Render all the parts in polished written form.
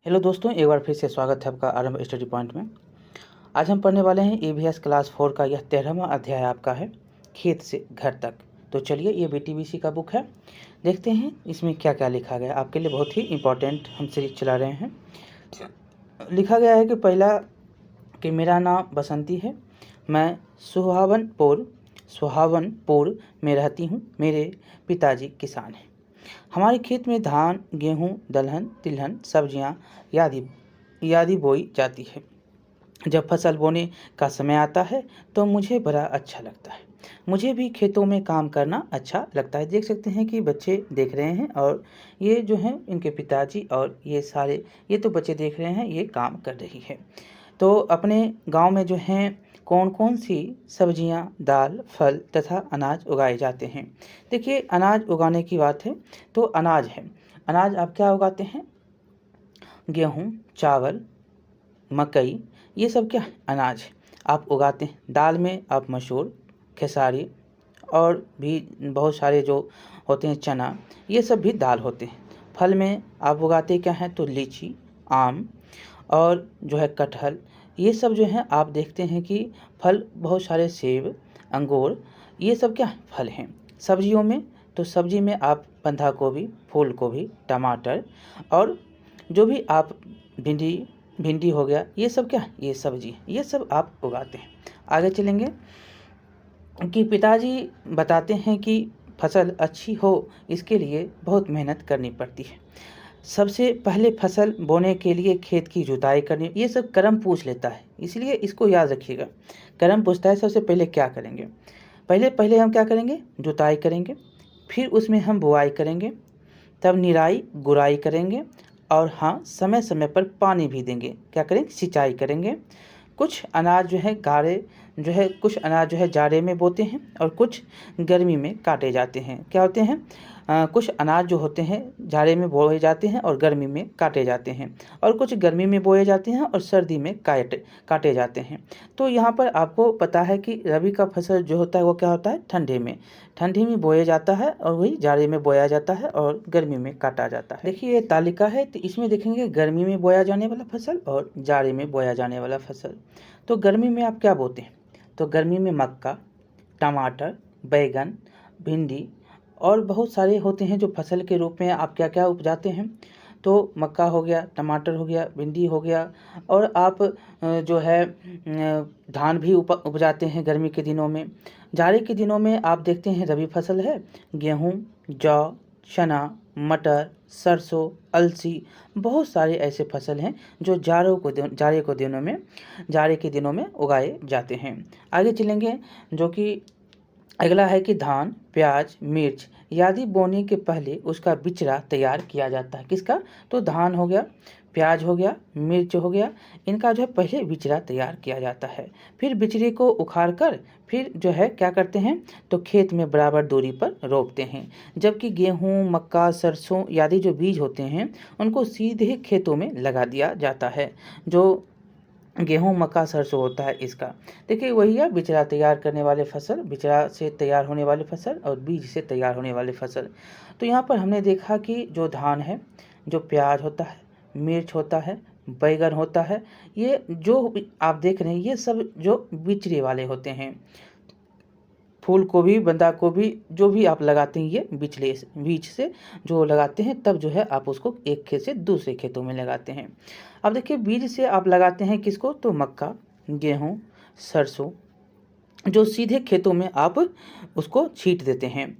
Hello दोस्तों, एक बार फिर से स्वागत है आपका आरंभ स्टडी पॉइंट में। आज हम पढ़ने वाले हैं ईवीएस क्लास 4 का यह 13वां अध्याय आपका है, खेत से घर तक। तो चलिए, ये बीटीबीसी का बुक है, देखते हैं इसमें क्या क्या लिखा गया है। आपके लिए बहुत ही इम्पोर्टेंट हम सीरीज चला रहे हैं। लिखा गया है कि पहला कि मेरा नाम बसंती है, मैं सुहावनपुर में रहती हूँ। मेरे पिताजी किसान हैं। हमारे खेत में धान, गेहूँ, दलहन, तिलहन, सब्जियाँ आदि बोई जाती है। जब फसल बोने का समय आता है तो मुझे बड़ा अच्छा लगता है। मुझे भी खेतों में काम करना अच्छा लगता है। देख सकते हैं कि बच्चे देख रहे हैं और ये जो हैं इनके पिताजी, और ये तो बच्चे देख रहे हैं, ये काम कर रही है। तो अपने गांव में जो हैं कौन कौन सी सब्जियां, दाल, फल तथा अनाज उगाए जाते हैं। देखिए, अनाज उगाने की बात है तो अनाज है। अनाज आप क्या उगाते हैं? गेहूं, चावल, मकई, ये सब क्या अनाज आप उगाते हैं। दाल में आप मसूर, खेसारी और भी बहुत सारे जो होते हैं, चना, ये सब भी दाल होते हैं। फल में आप उगाते क्या हैं? तो लीची, आम और जो है कटहल, ये सब जो हैं आप देखते हैं कि फल बहुत सारे, सेब, अंगूर, ये सब क्या फल हैं। सब्जियों में तो सब्जी में आप बंधा गोभी, फूल गोभी, टमाटर और जो भी आप भिंडी हो गया, ये सब क्या, ये सब्जी, ये सब आप उगाते हैं। आगे चलेंगे कि पिताजी बताते हैं कि फसल अच्छी हो इसके लिए बहुत मेहनत करनी पड़ती है। सबसे पहले फसल बोने के लिए खेत की जुताई करनी, ये सब कर्म पूछ लेता है, इसलिए इसको याद रखिएगा। कर्म पूछता है सबसे पहले क्या करेंगे। पहले हम क्या करेंगे? जुताई करेंगे, फिर उसमें हम बुआई करेंगे, तब निराई गुड़ाई करेंगे और हाँ, समय समय पर पानी भी देंगे। क्या करेंगे? सिंचाई करेंगे। कुछ अनाज जो है जाड़े में बोते हैं और कुछ गर्मी में काटे जाते हैं। क्या होते हैं? कुछ अनाज जो होते हैं जाड़े में बोए जाते हैं और गर्मी में काटे जाते हैं, और कुछ गर्मी में बोए जाते हैं और सर्दी में काटे जाते हैं। तो यहाँ पर आपको पता है कि रबी का फसल जो होता है वो क्या होता है? ठंडी में बोया जाता है, और वही जाड़े में बोया जाता है और गर्मी में काटा जाता है। देखिए, ये तालिका है, तो इसमें देखेंगे गर्मी में बोया जाने वाला फसल और जाड़े में बोया जाने वाला फसल। तो गर्मी में आप क्या बोते हैं? तो गर्मी में मक्का, टमाटर, बैगन, भिंडी और बहुत सारे होते हैं जो फसल के रूप में आप क्या क्या उपजाते हैं। तो मक्का हो गया, टमाटर हो गया, भिंडी हो गया, और आप जो है धान भी उपजाते हैं गर्मी के दिनों में। जाड़े के दिनों में आप देखते हैं रबी फसल है, गेहूं, जौ, चना, मटर, सरसों, अलसी, बहुत सारे ऐसे फसल हैं जो जाड़े के दिनों में उगाए जाते हैं। आगे चलेंगे, जो कि अगला है कि धान, प्याज, मिर्च आदि बोने के पहले उसका बिचड़ा तैयार किया जाता है। किसका? तो धान हो गया, प्याज हो गया, मिर्च हो गया, इनका जो है पहले बिचड़ा तैयार किया जाता है। फिर बिचड़े को उखाड़ कर फिर जो है क्या करते हैं? तो खेत में बराबर दूरी पर रोपते हैं। जबकि गेहूँ, मक्का, सरसों आदि जो बीज होते हैं उनको सीधे खेतों में लगा दिया जाता है। जो गेहूँ, मक्का, सरसों होता है इसका, देखिए वही है बिचड़ा तैयार करने वाले फसल, बिचड़ा से तैयार होने वाले फसल और बीज से तैयार होने वाले फसल। तो यहाँ पर हमने देखा कि जो धान है, जो प्याज होता है, मिर्च होता है, बैगन होता है, ये जो आप देख रहे हैं ये सब जो बिचड़े वाले होते हैं। फूल गोभी, बंदा गोभी जो भी आप लगाते हैं ये बीज से जो लगाते हैं, तब जो है आप उसको एक खेत से दूसरे खेतों में लगाते हैं। अब देखिए, बीज से आप लगाते हैं किसको? तो मक्का, गेहूँ, सरसों, जो सीधे खेतों में आप उसको छींट देते हैं।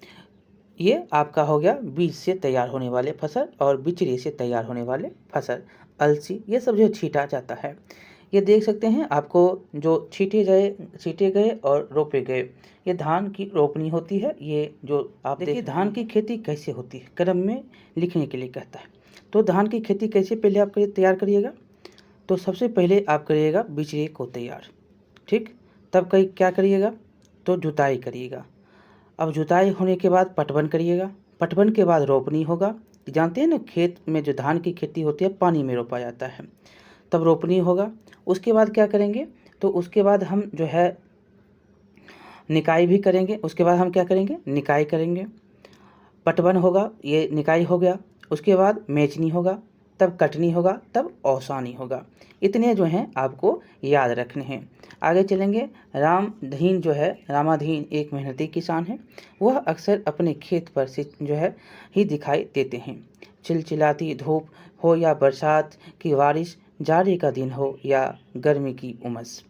ये आपका हो गया बीज से तैयार होने वाले फसल और बिचड़े से तैयार होने वाले फसल। अलसी, ये सब जो छींटा जाता है। ये देख सकते हैं आपको, जो छींटे गए और रोपे गए, ये धान की रोपनी होती है। ये जो आप देखिए धान की खेती कैसे होती है, क्रम में लिखने के लिए कहता है। तो धान की खेती कैसे पहले आप तैयार करिएगा? तो सबसे पहले आप करिएगा बिचड़े को तैयार, ठीक। तब कहीं क्या करिएगा? तो जुताई करिएगा। अब जुताई होने के बाद पटवन करिएगा। पटवन के बाद रोपनी होगा। जानते हैं ना, खेत में जो धान की खेती होती है पानी में रोपा जाता है, तब रोपनी होगा। उसके बाद क्या करेंगे? तो उसके बाद हम जो है निकाई भी करेंगे। उसके बाद हम क्या करेंगे? निकाई करेंगे। पटवन होगा, ये निकाई हो गया। उसके बाद मेचनी होगा, तब कटनी होगा, तब औसानी होगा। इतने जो हैं आपको याद रखने हैं। आगे चलेंगे। रामधीन जो है, रामाधीन एक मेहनती किसान है। वह अक्सर अपने खेत पर से जो है ही दिखाई देते हैं। चिलचिलाती धूप हो या बरसात की बारिश, जाड़े का दिन हो या गर्मी की उमस,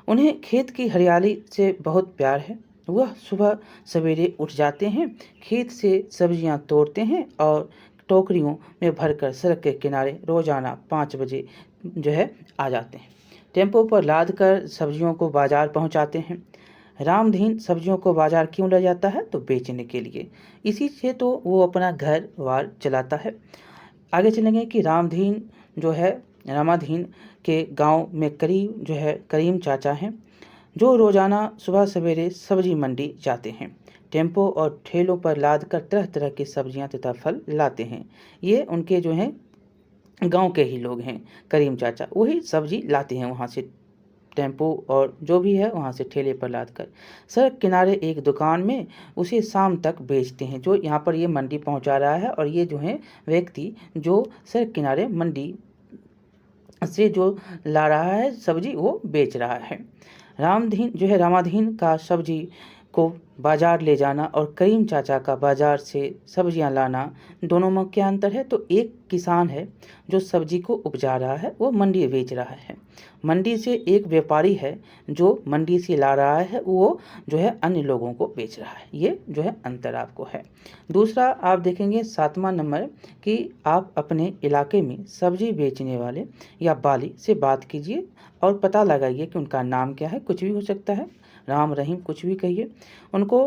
उन्हें खेत की हरियाली से बहुत प्यार है। वह सुबह सवेरे उठ जाते हैं, खेत से सब्जियां तोड़ते हैं और टोकरियों में भरकर सड़क के किनारे रोजाना 5 बजे जो है आ जाते हैं। टेम्पो पर लाद कर सब्जियों को बाजार पहुंचाते हैं। रामधीन सब्जियों को बाजार क्यों ले जाता है? तो बेचने के लिए। इसी से तो वो अपना घर वार चलाता है। आगे चलेंगे कि रामधीन जो है, रामाधीन के गांव में करीम चाचा हैं, जो रोजाना सुबह सवेरे सब्जी मंडी जाते हैं। टेम्पो और ठेलों पर लाद कर तरह तरह की सब्जियां तथा फल लाते हैं। ये उनके जो हैं गांव के ही लोग हैं। करीम चाचा वही सब्जी लाते हैं वहाँ से, टेम्पो और जो भी है वहाँ से ठेले पर लाद कर सड़क किनारे एक दुकान में उसे शाम तक बेचते हैं। जो यहाँ पर ये मंडी पहुँचा रहा है और ये जो है व्यक्ति जो सड़क किनारे मंडी से जो ला रहा है सब्जी, वो बेच रहा है। रामधीन जो है, रामाधीन का सब्जी को बाजार ले जाना और करीम चाचा का बाजार से सब्जियां लाना, दोनों में क्या अंतर है? तो एक किसान है जो सब्जी को उपजा रहा है, वो मंडी बेच रहा है। मंडी से एक व्यापारी है जो मंडी से ला रहा है, वो जो है अन्य लोगों को बेच रहा है। ये जो है अंतर आपको है। दूसरा आप देखेंगे 7वां नंबर कि आप अपने इलाके में सब्जी बेचने वाले या बाली से बात कीजिए और पता लगाइए कि उनका नाम क्या है। कुछ भी हो सकता है, राम रहीम कुछ भी कहिए। उनको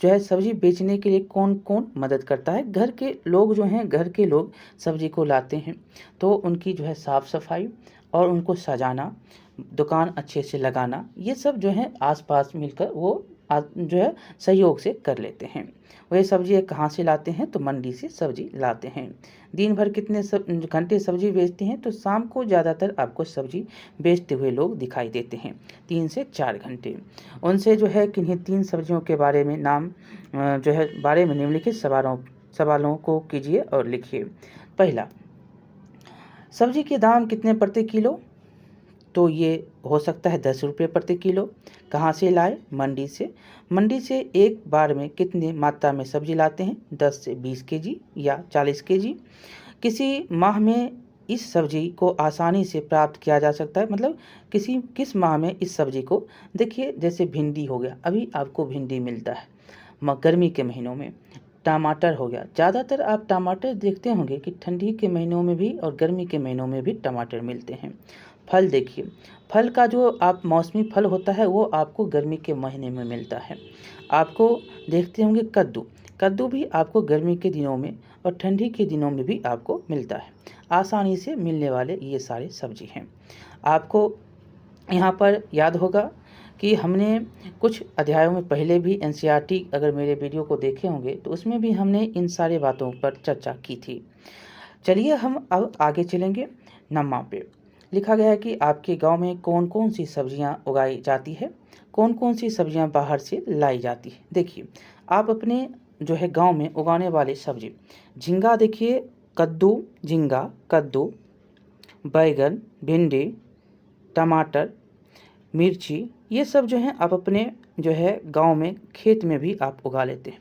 जो है सब्जी बेचने के लिए कौन कौन मदद करता है? घर के लोग जो हैं, घर के लोग सब्जी को लाते हैं तो उनकी जो है साफ़ सफाई और उनको सजाना, दुकान अच्छे से लगाना, ये सब जो है आसपास मिलकर वो जो है सहयोग से कर लेते हैं। वही सब्जी कहाँ से लाते हैं? तो मंडी से सब्जी लाते हैं। दिन भर कितने घंटे सब्जी बेचते हैं? तो शाम को ज़्यादातर आपको सब्जी बेचते हुए लोग दिखाई देते हैं, 3 से 4 घंटे। उनसे जो है किन्हीं 3 सब्जियों के बारे में जो है बारे में निम्नलिखित सवालों को कीजिए और लिखिए। पहला, सब्जी के दाम कितने प्रति किलो? तो ये हो सकता है 10 रुपये प्रति किलो। कहाँ से लाए? मंडी से। मंडी से एक बार में कितनी मात्रा में सब्जी लाते हैं? 10 से 20 केजी या 40 केजी। किसी माह में इस सब्जी को आसानी से प्राप्त किया जा सकता है, मतलब किस माह में इस सब्जी को, देखिए जैसे भिंडी हो गया, अभी आपको भिंडी मिलता है गर्मी के महीनों में। टमाटर हो गया, ज़्यादातर आप टमाटर देखते होंगे कि ठंडी के महीनों में भी और गर्मी के महीनों में भी टमाटर मिलते हैं। फल देखिए, फल का जो आप मौसमी फल होता है वो आपको गर्मी के महीने में मिलता है। आपको देखते होंगे कद्दू भी आपको गर्मी के दिनों में और ठंडी के दिनों में भी आपको मिलता है। आसानी से मिलने वाले ये सारे सब्जी हैं। आपको यहाँ पर याद होगा कि हमने कुछ अध्यायों में पहले भी एनसीईआरटी, अगर मेरे वीडियो को देखे होंगे तो उसमें भी हमने इन सारे बातों पर चर्चा की थी। चलिए हम अब आगे चलेंगे। नम्मा पे लिखा गया है कि आपके गांव में कौन कौन सी सब्जियां उगाई जाती है, कौन कौन सी सब्जियां बाहर से लाई जाती है। देखिए आप अपने जो है गांव में उगाने वाली सब्जी, झींगा देखिए, कद्दू, बैगन, भिंडी, टमाटर, मिर्ची, ये सब जो है आप अपने जो है गांव में खेत में भी आप उगा लेते हैं।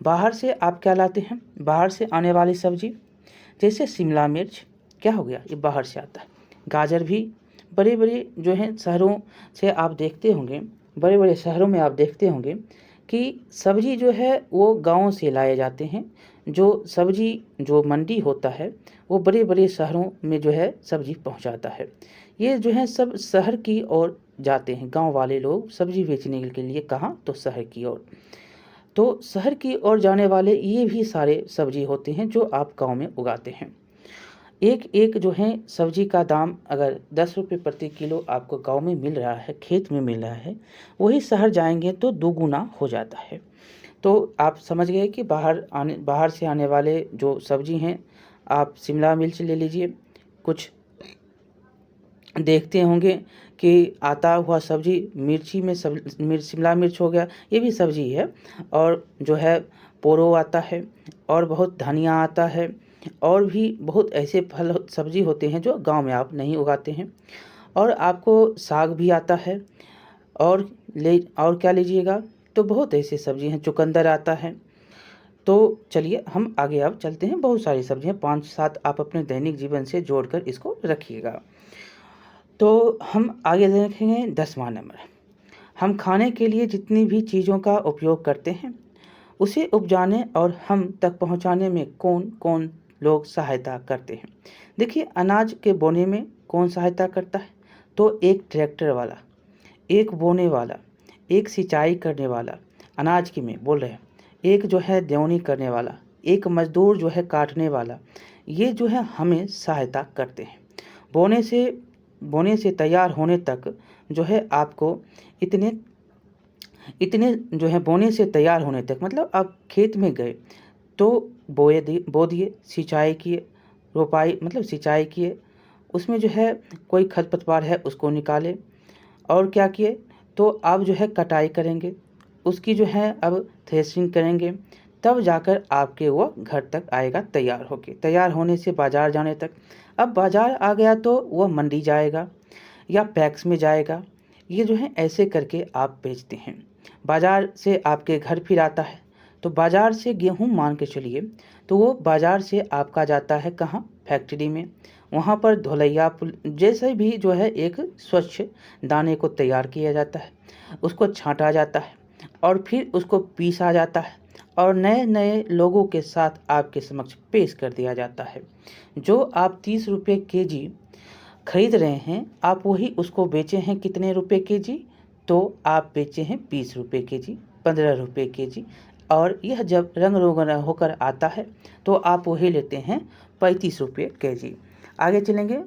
बाहर से आप क्या लाते हैं? बाहर से आने वाली सब्जी जैसे शिमला मिर्च, क्या हो गया, ये बाहर से आता है। गाजर भी बड़े बड़े जो हैं शहरों से आप देखते होंगे, बड़े बड़े शहरों में आप देखते होंगे कि सब्जी जो है वो गाँव से लाए जाते हैं। जो सब्जी जो मंडी होता है वो बड़े बड़े शहरों में जो है सब्जी पहुंचाता है। ये जो है सब शहर की ओर जाते हैं, गांव वाले लोग सब्जी बेचने के लिए। कहाँ? तो शहर की ओर। तो शहर की ओर जाने वाले ये भी सारे सब्जी होते हैं जो आप गांव में उगाते हैं। एक एक जो है सब्जी का दाम अगर 10 रुपये प्रति किलो आपको गांव में मिल रहा है, खेत में मिल रहा है, वही शहर जाएंगे तो दोगुना हो जाता है। तो आप समझ गए कि बाहर से आने वाले जो सब्जी हैं, आप शिमला मिर्च ले लीजिए, कुछ देखते होंगे कि आता हुआ सब्जी मिर्ची में शिमला मिर्च हो गया, ये भी सब्जी है। और जो है पोरो आता है और बहुत धनिया आता है, और भी बहुत ऐसे फल सब्जी होते हैं जो गांव में आप नहीं उगाते हैं। और आपको साग भी आता है, और क्या लीजिएगा, तो बहुत ऐसे सब्जी हैं, चुकंदर आता है। तो चलिए हम आगे अब चलते हैं। बहुत सारी सब्जियां 5-7 आप अपने दैनिक जीवन से जोड़कर इसको रखिएगा। तो हम आगे देखेंगे 10वां नंबर। हम खाने के लिए जितनी भी चीज़ों का उपयोग करते हैं उसे उपजाने और हम तक पहुंचाने में कौन कौन लोग सहायता करते हैं। देखिए, अनाज के बोने में कौन सहायता करता है, तो एक ट्रैक्टर वाला, एक बोने वाला, एक सिंचाई करने वाला, अनाज की में बोल रहे हैं, एक जो है दौनी करने वाला, एक मजदूर जो है काटने वाला, ये जो है हमें सहायता करते हैं। बोने से तैयार होने तक जो है आपको इतने इतने जो है बोने से तैयार होने तक, मतलब आप खेत में गए तो बो दिए, सिंचाई किए, रोपाई मतलब सिंचाई किए, उसमें जो है कोई खरपतवार है उसको निकाले, और क्या किए, तो अब जो है कटाई करेंगे, उसकी जो है अब थ्रेसिंग करेंगे, तब जाकर आपके वो घर तक आएगा तैयार होके। तैयार होने से बाज़ार जाने तक, अब बाज़ार आ गया तो वह मंडी जाएगा या पैक्स में जाएगा। ये जो है ऐसे करके आप बेचते हैं। बाज़ार से आपके घर फिर आता है, तो बाज़ार से गेहूँ मान के चलिए, तो वो बाज़ार से आपका जाता है कहाँ, फैक्ट्री में। वहाँ पर धोलैया पुल जैसे भी जो है एक स्वच्छ दाने को तैयार किया जाता है, उसको छांटा जाता है और फिर उसको पीसा जाता है और नए नए लोगों के साथ आपके समक्ष पेश कर दिया जाता है। जो आप 30 रुपये केजी खरीद रहे हैं, आप वही उसको बेचे हैं कितने रुपए केजी, तो आप बेचे हैं 20 रुपये केजी, 15 रुपये केजी। और यह जब रंग रोगन होकर आता है तो आप वही लेते हैं 35 रुपये केजी। आगे चलेंगे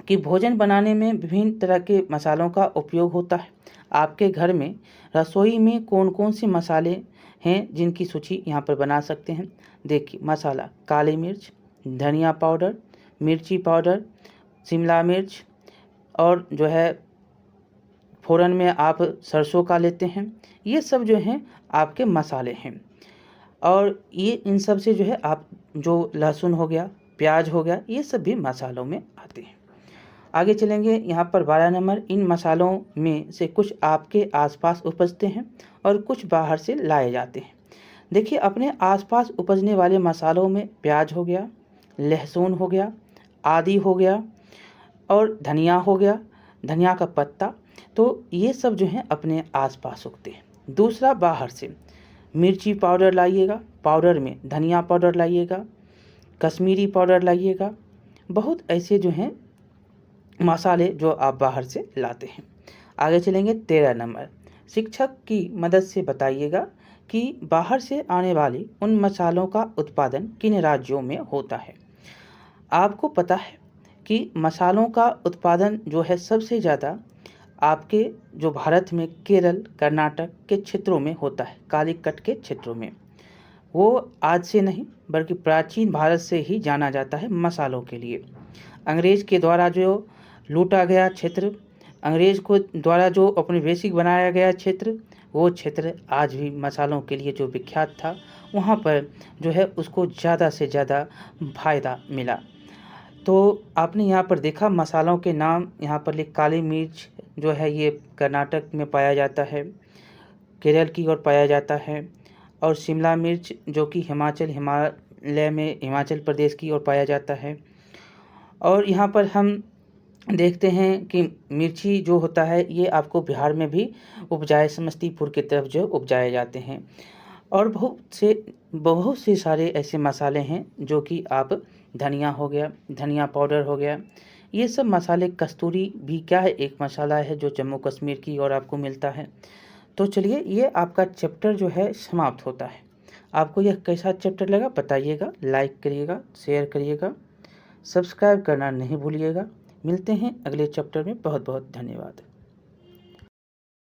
कि भोजन बनाने में विभिन्न तरह के मसालों का उपयोग होता है। आपके घर में रसोई में कौन कौन से मसाले हैं जिनकी सूची यहाँ पर बना सकते हैं। देखिए, मसाला काली मिर्च, धनिया पाउडर, मिर्ची पाउडर, शिमला मिर्च, और जो है फ़ोरन में आप सरसों का लेते हैं। ये सब जो हैं आपके मसाले हैं, और ये इन सब से जो है आप जो लहसुन हो गया, प्याज हो गया, ये सब भी मसालों में आते हैं। आगे चलेंगे यहाँ पर 12 नंबर। इन मसालों में से कुछ आपके आसपास उपजते हैं और कुछ बाहर से लाए जाते हैं। देखिए, अपने आसपास उपजने वाले मसालों में प्याज हो गया, लहसुन हो गया, आदि हो गया, और धनिया हो गया, धनिया का पत्ता, तो ये सब जो हैं अपने आसपास उगते हैं। दूसरा, बाहर से मिर्ची पाउडर लाइएगा, पाउडर में धनिया पाउडर लाइएगा, कश्मीरी पाउडर लाइएगा, बहुत ऐसे जो हैं मसाले जो आप बाहर से लाते हैं। आगे चलेंगे 13 नंबर। शिक्षक की मदद से बताइएगा कि बाहर से आने वाले उन मसालों का उत्पादन किन राज्यों में होता है। आपको पता है कि मसालों का उत्पादन जो है सबसे ज़्यादा आपके जो भारत में केरल, कर्नाटक के क्षेत्रों में होता है, कालीकट के क्षेत्रों में। वो आज से नहीं बल्कि प्राचीन भारत से ही जाना जाता है मसालों के लिए। अंग्रेज़ के द्वारा जो लूटा गया क्षेत्र, अंग्रेज़ को द्वारा जो औपनिवेशिक बनाया गया क्षेत्र, वो क्षेत्र आज भी मसालों के लिए जो विख्यात था, वहाँ पर जो है उसको ज़्यादा से ज़्यादा फ़ायदा मिला। तो आपने यहाँ पर देखा मसालों के नाम यहाँ पर लिख, काली मिर्च जो है ये कर्नाटक में पाया जाता है, केरल की ओर पाया जाता है, और शिमला मिर्च जो कि हिमालय में हिमाचल प्रदेश की ओर पाया जाता है। और यहाँ पर हम देखते हैं कि मिर्ची जो होता है ये आपको बिहार में भी उपजाए, समस्तीपुर की तरफ जो उपजाए जाते हैं। और बहुत से सारे ऐसे मसाले हैं जो कि आप, धनिया हो गया, धनिया पाउडर हो गया, ये सब मसाले, कस्तूरी भी क्या है, एक मसाला है जो जम्मू कश्मीर की और आपको मिलता है। तो चलिए, ये आपका चैप्टर जो है समाप्त होता है। आपको यह कैसा चैप्टर लगा बताइएगा, लाइक करिएगा, शेयर करिएगा, सब्सक्राइब करना नहीं भूलिएगा। मिलते हैं अगले चैप्टर में। बहुत बहुत धन्यवाद।